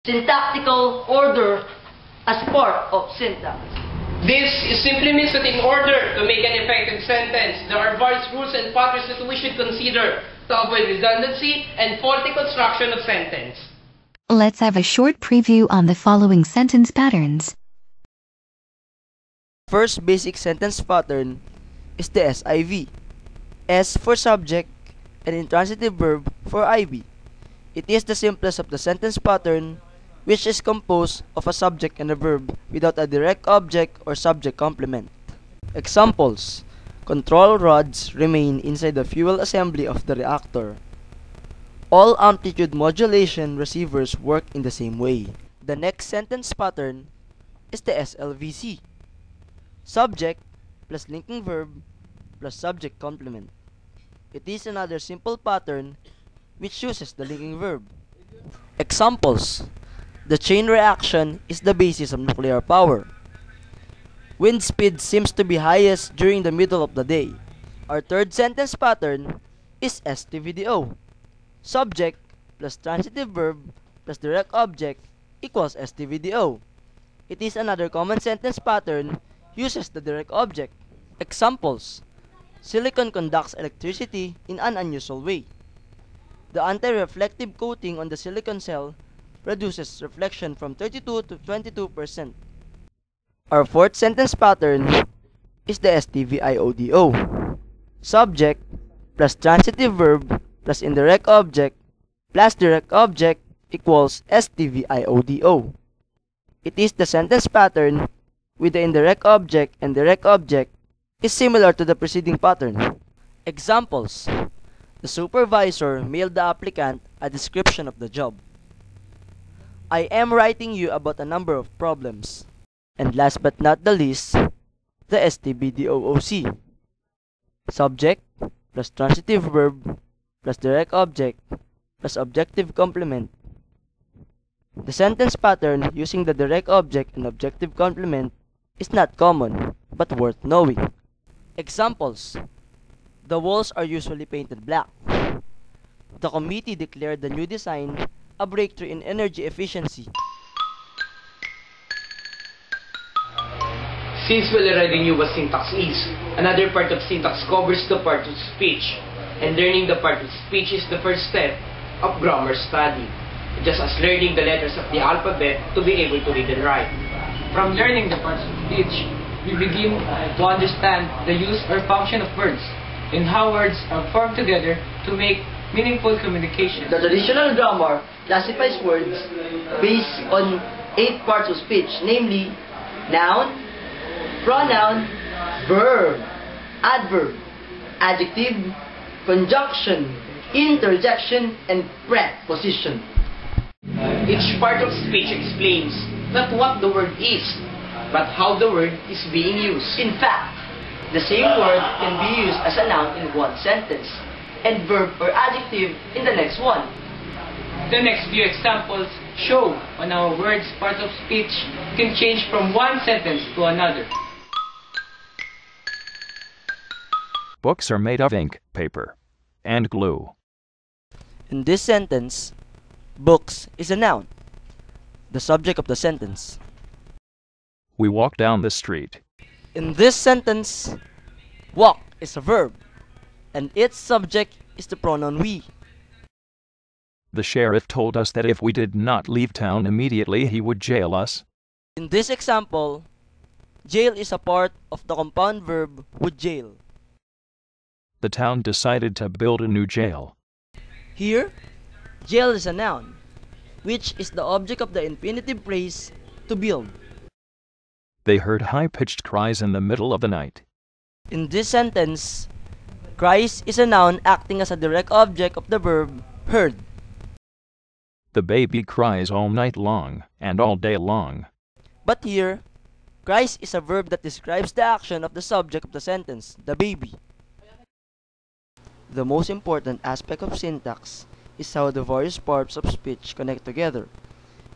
syntactical order as part of syntax. This simply means that in order to make an effective sentence, there are various rules and patterns that we should consider to avoid redundancy and faulty construction of sentence. Let's have a short preview on the following sentence patterns. First basic sentence pattern is the SIV. S for subject and intransitive verb for IV. It is the simplest of the sentence pattern, which is composed of a subject and a verb without a direct object or subject complement. Examples: control rods remain inside the fuel assembly of the reactor. All amplitude modulation receivers work in the same way. The next sentence pattern is the SLVC. Subject plus linking verb plus subject complement. It is another simple pattern which uses the linking verb. Examples: the chain reaction is the basis of nuclear power. Wind speed seems to be highest during the middle of the day. Our third sentence pattern is STVDO. Subject plus transitive verb plus direct object equals STVDO. It is another common sentence pattern uses the direct object. Examples: silicon conducts electricity in an unusual way. The anti-reflective coating on the silicon cell reduces reflection from 32 to 22%. Our fourth sentence pattern is the STVIODO. Subject plus transitive verb plus indirect object plus direct object equals STVIODO. It is the sentence pattern with the indirect object and direct object is similar to the preceding pattern. Examples: the supervisor mailed the applicant a description of the job. I am writing you about a number of problems. And last but not the least, the STBDOOC. Subject plus transitive verb plus direct object plus objective complement. The sentence pattern using the direct object and objective complement is not common, but worth knowing. Examples: the walls are usually painted black. The committee declared the new design a breakthrough in energy efficiency. Since we already knew what syntax is, another part of syntax covers the part of speech, and learning the part of speech is the first step of grammar study, just as learning the letters of the alphabet to be able to read and write. From learning the parts of speech, we begin to understand the use or function of words, and how words are formed together to make meaningful communication. The traditional grammar classifies words based on 8 parts of speech, namely noun, pronoun, verb, adverb, adjective, conjunction, interjection, and preposition. Each part of speech explains not what the word is, but how the word is being used. In fact, the same word can be used as a noun in one sentence, and verb or adjective in the next one. The next few examples show on how words part of speech can change from one sentence to another. Books are made of ink, paper, and glue. In this sentence, books is a noun, the subject of the sentence. We walk down the street. In this sentence, walk is a verb, and its subject is the pronoun we. The sheriff told us that if we did not leave town immediately, he would jail us. In this example, jail is a part of the compound verb would jail. The town decided to build a new jail. Here, jail is a noun, which is the object of the infinitive phrase to build. They heard high-pitched cries in the middle of the night. In this sentence, cries is a noun acting as a direct object of the verb heard. The baby cries all night long and all day long. But here, cries is a verb that describes the action of the subject of the sentence, the baby. The most important aspect of syntax is how the various parts of speech connect together.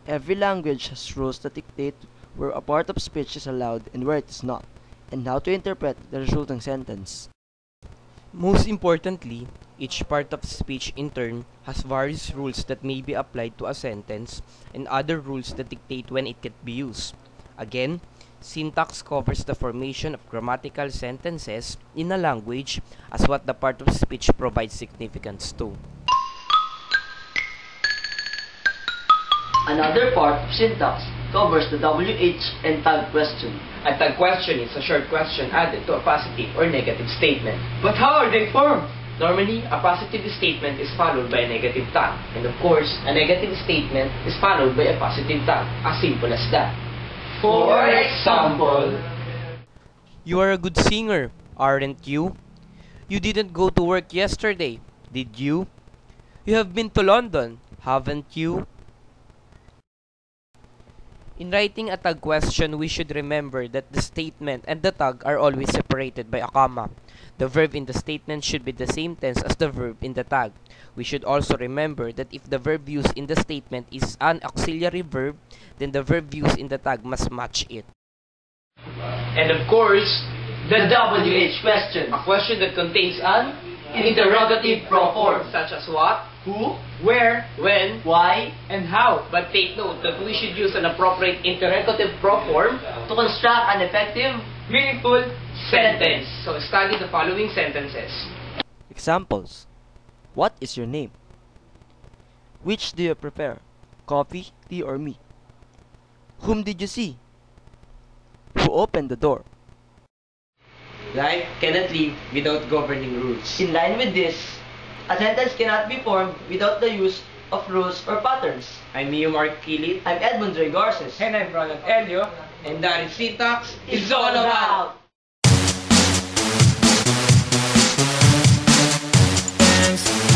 Every language has rules that dictate where a part of speech is allowed and where it is not, and how to interpret the resulting sentence. Most importantly, Each part of speech, in turn, has various rules that may be applied to a sentence and other rules that dictate when it can be used. Again, syntax covers the formation of grammatical sentences in a language as what the part of speech provides significance to. Another part of syntax covers the WH and tag question. A tag question is a short question added to a positive or negative statement. But how are they formed? Normally, a positive statement is followed by a negative tag. And of course, a negative statement is followed by a positive tag. As simple as that. For example, You are a good singer, aren't you? You didn't go to work yesterday, did you? You have been to London, haven't you? In writing a tag question, we should remember that the statement and the tag are always separated by a comma. The verb in the statement should be the same tense as the verb in the tag. We should also remember that if the verb used in the statement is an auxiliary verb, then the verb used in the tag must match it. And of course, the WH question. a question that contains an Interrogative proform. such as what, Who, where, when, why, and how. But take note that we should use an appropriate interrogative proform, to construct an effective meaningful sentence. So study the following sentences. Examples. What is your name? Which do you prefer? Coffee, tea, or me? Whom did you see? Who opened the door? Life cannot live without governing rules. In line with this, a sentence cannot be formed without the use of rules or patterns. I'm Mio Mark Kilit. I'm Edmund Ray Garces. And I'm Ronald Elio. And that is Syntax is all about. Thanks.